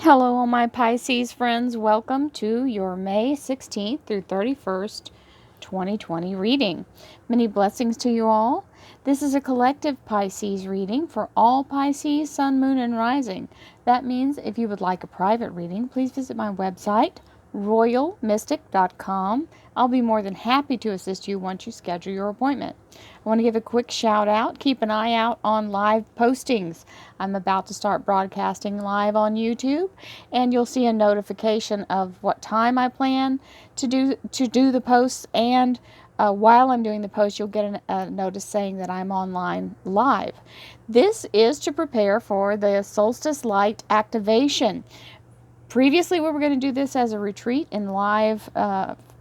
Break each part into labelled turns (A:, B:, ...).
A: Hello, all my Pisces friends. Welcome to your May 16th through 31st, 2020 reading. Many blessings to you all. This is a collective Pisces reading for all Pisces, Sun, Moon, and Rising. That means if you would like a private reading, please visit my website, royalmystic.com. I'll be more than happy to assist you once you schedule your appointment. I want to give a quick shout out. Keep an eye out on live postings. I'm about to start broadcasting live on YouTube, and you'll see a notification of what time I plan to do the posts, and while I'm doing the post, you'll get a notice saying that I'm online live. This is to prepare for the solstice light activation. Previously, we were going to do this as a retreat in live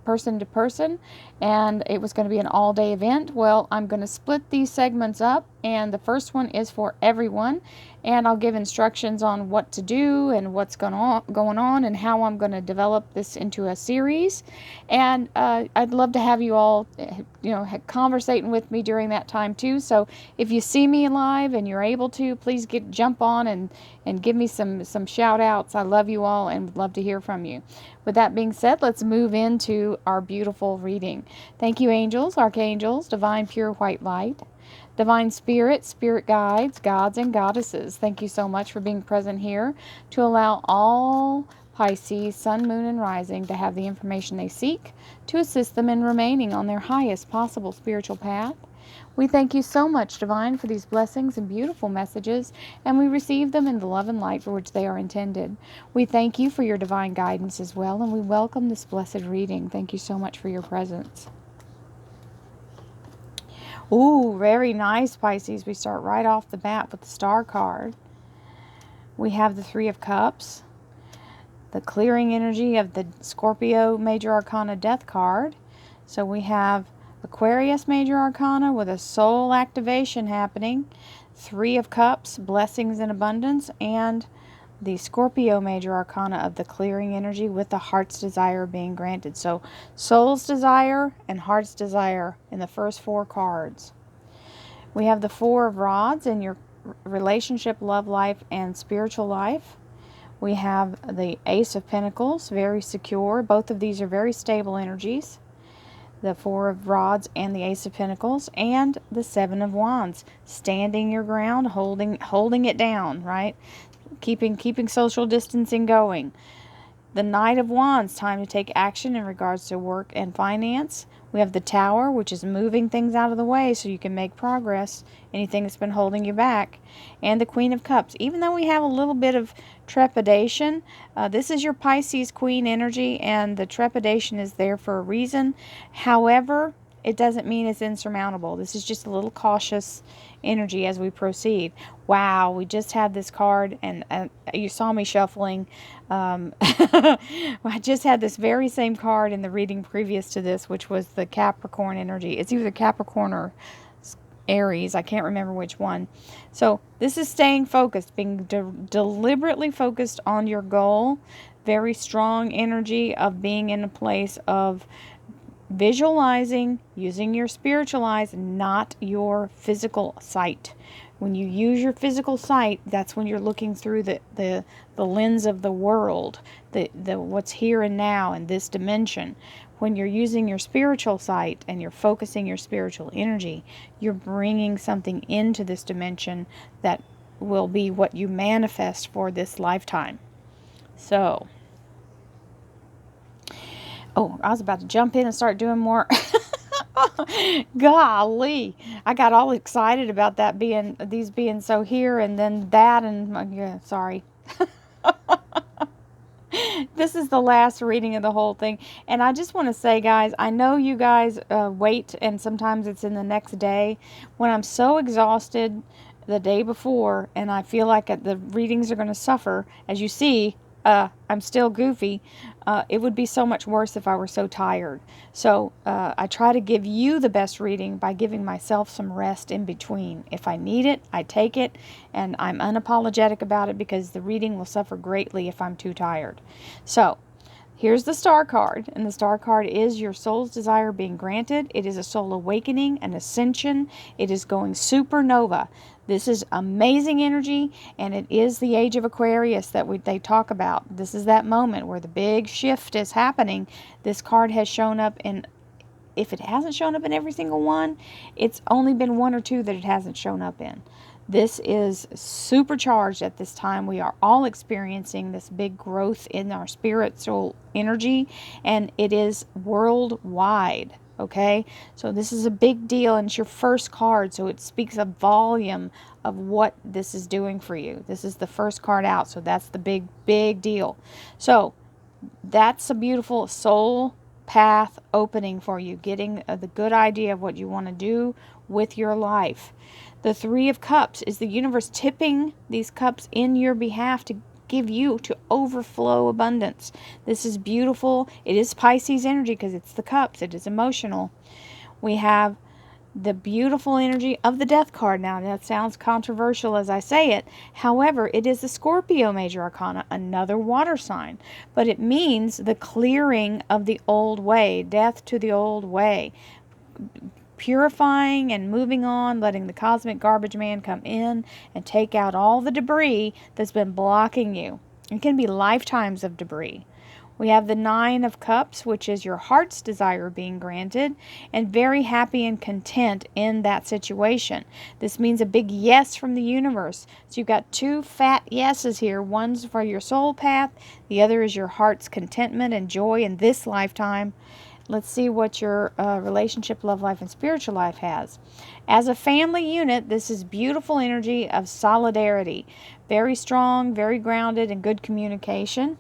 A: person to person, and it was going to be an all-day event. Well, I'm going to split these segments up, and the first one is for everyone, and I'll give instructions on what to do and what's going on and how I'm going to develop this into a series. And I'd love to have you all conversating with me during that time too. So if you see me live and you're able to, please jump on and give me some shout outs. I love you all and would love to hear from you. With that being said, let's move into our beautiful reading. Thank you, angels, archangels, divine pure white light, divine spirit, spirit guides, gods and goddesses. Thank you so much for being present here to allow all Pisces, Sun, Moon, and Rising to have the information they seek to assist them in remaining on their highest possible spiritual path. We thank you so much, Divine, for these blessings and beautiful messages, and we receive them in the love and light for which they are intended. We thank you for your divine guidance as well, and we welcome this blessed reading. Thank you so much for your presence. Ooh, very nice, Pisces. We start right off the bat with the Star card. We have the Three of Cups, the clearing energy of the Scorpio Major Arcana Death card. So we have Aquarius Major Arcana with a soul activation happening, Three of Cups, blessings and abundance, and the Scorpio Major Arcana of the clearing energy with the heart's desire being granted. So soul's desire and heart's desire in the first four cards. We have the Four of Rods in your relationship, love life, and spiritual life. We have the Ace of Pentacles, very secure. Both of these are very stable energies. The Four of Rods and the Ace of Pentacles, and the Seven of Wands, standing your ground, holding it down, right? Keeping social distancing going. The Knight of Wands, time to take action in regards to work and finance. We have the Tower, which is moving things out of the way so you can make progress, anything that's been holding you back. And the Queen of Cups. Even though we have a little bit of trepidation, this is your Pisces Queen energy, and the trepidation is there for a reason. However, it doesn't mean it's insurmountable. This is just a little cautious energy as we proceed. Wow, we just had this card, and you saw me shuffling. I just had this very same card in the reading previous to this, which was the Capricorn energy. It's either Capricorn or Aries. I can't remember which one. So this is staying focused, being deliberately focused on your goal. Very strong energy of being in a place of visualizing, using your spiritual eyes, not your physical sight. When you use your physical sight, that's when you're looking through the lens of the world, the what's here and now in this dimension. When you're using your spiritual sight and you're focusing your spiritual energy, you're bringing something into this dimension that will be what you manifest for this lifetime. So, oh, I was about to jump in and start doing more. Golly, I got all excited about these being so here and then that, and yeah, sorry. This is the last reading of the whole thing, and I just want to say, guys, I know you guys wait, and sometimes it's in the next day. When I'm so exhausted the day before, and I feel like the readings are going to suffer, as you see, I'm still goofy. It would be so much worse if I were so tired. So I try to give you the best reading by giving myself some rest in between. If I need it, I take it, and I'm unapologetic about it because the reading will suffer greatly if I'm too tired. So Here's the Star card, and the Star card is your soul's desire being granted. It is a soul awakening, an ascension. It is going supernova. This is amazing energy, and it is the age of Aquarius that they talk about. This is that moment where the big shift is happening. This card has shown up in, if it hasn't shown up in every single one, it's only been one or two that it hasn't shown up in. This is supercharged at this time. We are all experiencing this big growth in our spiritual energy, and it is worldwide. Okay, so this is a big deal, and it's your first card, so it speaks a volume of what this is doing for you. This is the first card out, so that's the big deal. So that's a beautiful soul path opening for you, getting the good idea of what you want to do with your life. The Three of Cups is the universe tipping these cups in your behalf to give you to overflow abundance. This is beautiful. It is Pisces energy because it's the cups. It is emotional. We have the beautiful energy of the Death card. Now, that sounds controversial as I say it. However, it is the Scorpio major arcana, another water sign. But it means the clearing of the old way, death to the old way. Purifying and moving on, letting the cosmic garbage man come in and take out all the debris that's been blocking you. It can be lifetimes of debris. We have the Nine of Cups, which is your heart's desire being granted, and very happy and content in that situation. This means a big yes from the universe. So you've got two fat yeses here. One's for your soul path. The other is your heart's contentment and joy in this lifetime. Let's see what your relationship, love life, and spiritual life has. As a family unit, this is beautiful energy of solidarity. Very strong, very grounded, and good communication.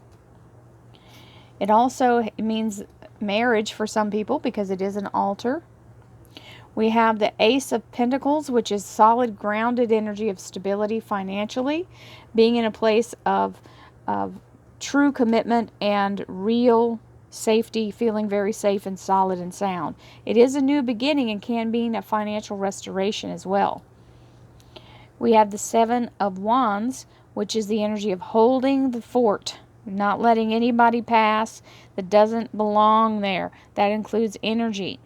A: It also means marriage for some people because it is an altar. We have the Ace of Pentacles, which is solid, grounded energy of stability financially, being in a place of true commitment and real safety, feeling very safe and solid and sound. It is a new beginning and can mean a financial restoration as well. We have the Seven of Wands, which is the energy of holding the fort, not letting anybody pass that doesn't belong there. That includes energy,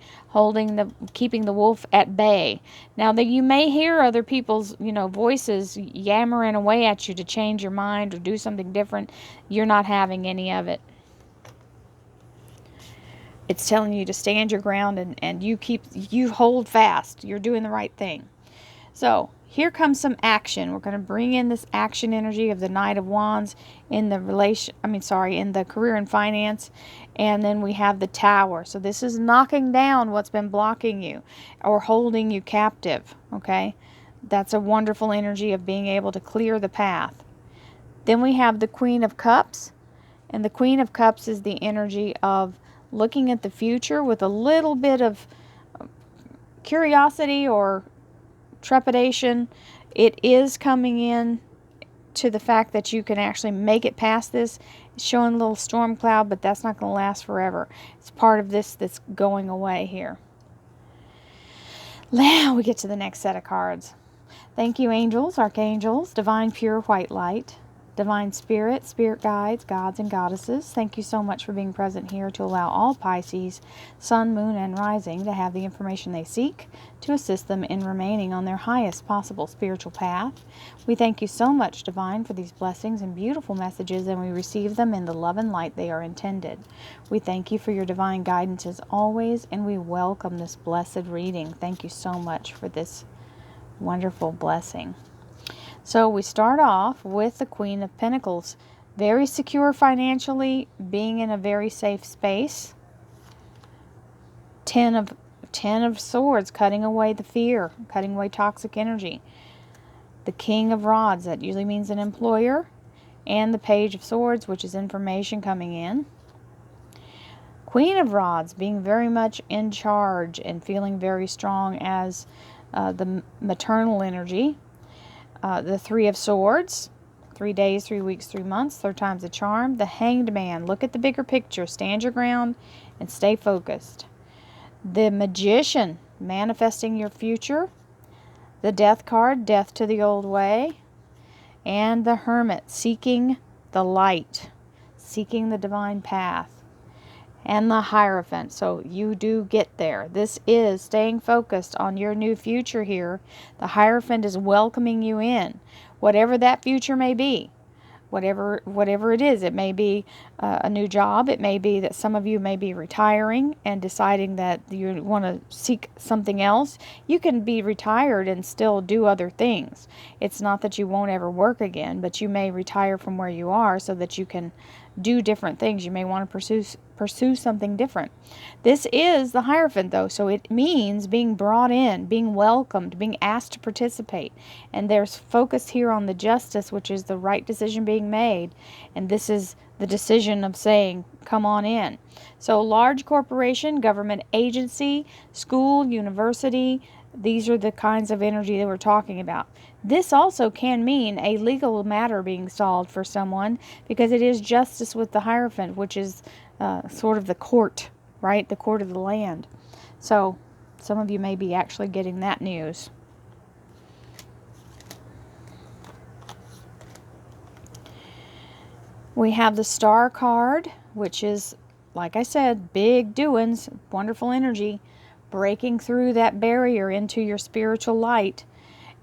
A: keeping the wolf at bay. Now that you may hear other people's, voices yammering away at you to change your mind or do something different, you're not having any of it. It's telling you to stand your ground and you hold fast. You're doing the right thing. So here comes some action. We're going to bring in this action energy of the Knight of Wands in the in the career and finance. And then we have the Tower. So this is knocking down what's been blocking you or holding you captive. Okay. That's a wonderful energy of being able to clear the path. Then we have the Queen of Cups. And the Queen of Cups is the energy of looking at the future with a little bit of curiosity or trepidation. It is coming in to the fact that you can actually make it past this. It's showing a little storm cloud, but that's not going to last forever. It's part of this that's going away here. Now we get to the next set of cards. Thank you, angels, archangels, divine pure white light, divine spirit, spirit guides, gods and goddesses. Thank you so much for being present here to allow all Pisces, sun, moon, and rising to have the information they seek to assist them in remaining on their highest possible spiritual path. We thank you so much, Divine, for these blessings and beautiful messages, and we receive them in the love and light they are intended. We thank you for your divine guidance as always, and we welcome this blessed reading. Thank you so much for this wonderful blessing. So we start off with the Queen of Pentacles. Very secure financially, being in a very safe space. Ten of Swords, cutting away the fear, cutting away toxic energy. The King of Rods, that usually means an employer. And the Page of Swords, which is information coming in. Queen of Rods, being very much in charge and feeling very strong as the maternal energy. The Three of Swords, 3 days, 3 weeks, 3 months, third time's a charm. The Hanged Man, look at the bigger picture, stand your ground and stay focused. The Magician, manifesting your future. The Death card, death to the old way. And the Hermit, seeking the light, seeking the divine path. and the Hierophant. So you do get there. This is staying focused on your new future here. The Hierophant is welcoming you in, whatever that future may be. Whatever it is. It may be a new job. It may be that some of you may be retiring and deciding that you want to seek something else. You can be retired and still do other things. It's not that you won't ever work again, but you may retire from where you are so that you can do different things. You may want to pursue something different. This is the Hierophant, though, so it means being brought in, being welcomed, being asked to participate. And there's focus here on the Justice, which is the right decision being made. And this is the decision of saying, come on in. So large corporation, government agency, school, university, these are the kinds of energy that we're talking about. This also can mean a legal matter being solved for someone, because it is Justice with the Hierophant, which is sort of the court, right? The court of the land. So some of you may be actually getting that news. We have the Star card, which is, like I said, big doings, wonderful energy, breaking through that barrier into your spiritual light.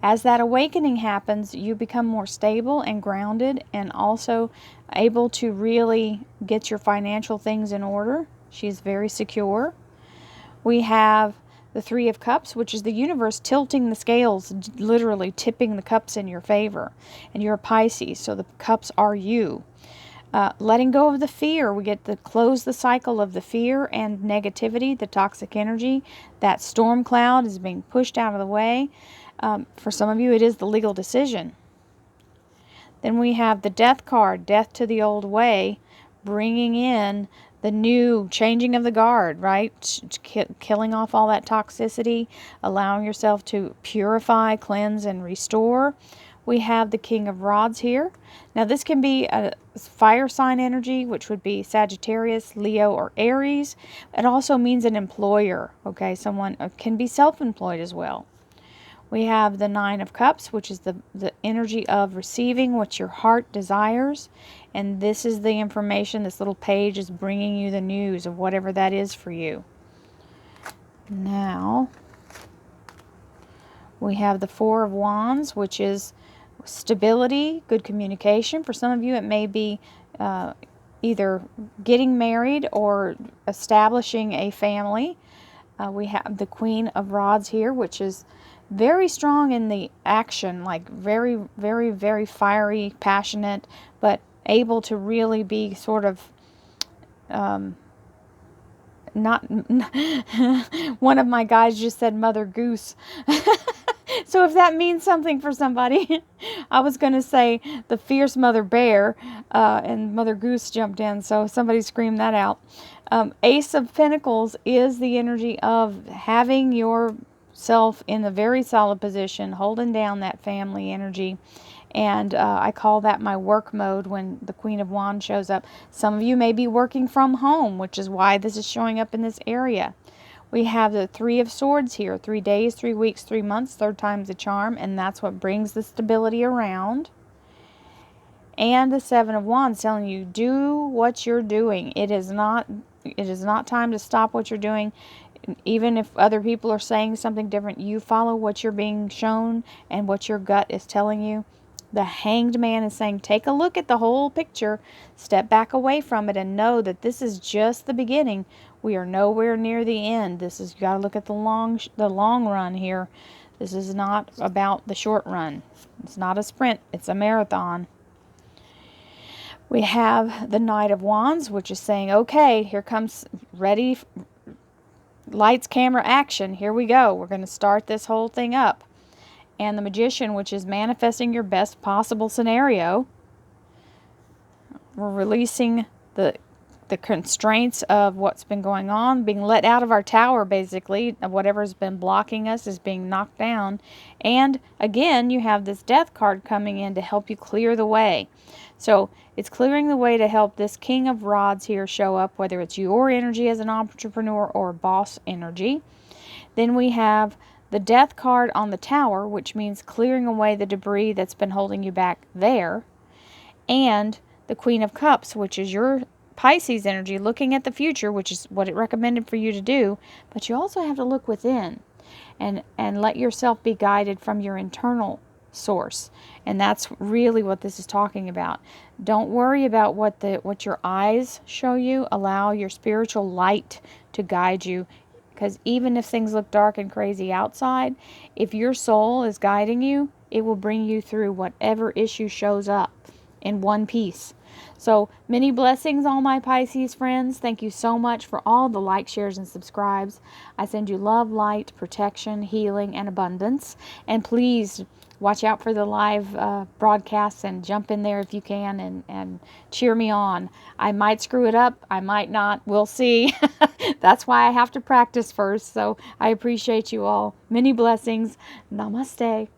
A: As that awakening happens, you become more stable and grounded, and also able to really get your financial things in order. She's very secure. We have the Three of Cups, which is the universe tilting the scales, literally tipping the cups in your favor. And you're a Pisces, so the cups are you. Letting go of the fear. We get to close the cycle of the fear and negativity, the toxic energy. That storm cloud is being pushed out of the way. For some of you, it is the legal decision. Then we have the Death card, death to the old way, bringing in the new, changing of the guard, right? Killing off all that toxicity, allowing yourself to purify, cleanse, and restore. We have the King of Rods here. Now this can be a fire sign energy, which would be Sagittarius, Leo, or Aries. It also means an employer, okay? Someone can be self-employed as well. We have the Nine of Cups, which is the energy of receiving what your heart desires. And this is the information. This little page is bringing you the news of whatever that is for you. Now, we have the Four of Wands, which is stability, good communication. For some of you, it may be either getting married or establishing a family. We have the Queen of Rods here, which is very strong in the action, like very, very, very fiery, passionate, but able to really be sort of not one of my guys just said Mother Goose. So if that means something for somebody, I was going to say the fierce Mother Bear, and Mother Goose jumped in, so somebody screamed that out. Ace of Pentacles is the energy of having yourself in a very solid position, holding down that family energy. And I call that my work mode when the Queen of Wands shows up. Some of you may be working from home, which is why this is showing up in this area. We have the Three of Swords here. 3 days, 3 weeks, 3 months, third time's a charm, and that's what brings the stability around. And the Seven of Wands telling you, do what you're doing. It is not time to stop what you're doing. Even if other people are saying something different, you follow what you're being shown and what your gut is telling you. The Hanged Man is saying, take a look at the whole picture, step back away from it, and know that this is just the beginning. We are nowhere near the end. You got to look at the long run here. This is not about the short run. It's not a sprint. It's a marathon. We have the Knight of Wands, which is saying, okay, here comes ready, lights, camera, action. Here we go. We're going to start this whole thing up. And the Magician, which is manifesting your best possible scenario. We're releasing the constraints of what's been going on, being let out of our tower, basically. Whatever's been blocking us is being knocked down. And again, you have this Death card coming in to help you clear the way. So it's clearing the way to help this King of Rods here show up, whether it's your energy as an entrepreneur or boss energy. Then we have the Death card on the Tower, which means clearing away the debris that's been holding you back there. And the Queen of Cups, which is your Pisces energy, looking at the future, which is what it recommended for you to do, but you also have to look within and let yourself be guided from your internal source. And that's really what this is talking about. Don't worry about what your eyes show you. Allow your spiritual light to guide you, because even if things look dark and crazy outside, if your soul is guiding you, it will bring you through whatever issue shows up in one piece. So many blessings, all my Pisces friends. Thank you so much for all the likes, shares, and subscribes. I send you love, light, protection, healing, and abundance. And please watch out for the live broadcasts and jump in there if you can and cheer me on. I might screw it up. I might not. We'll see. That's why I have to practice first. So I appreciate you all. Many blessings. Namaste.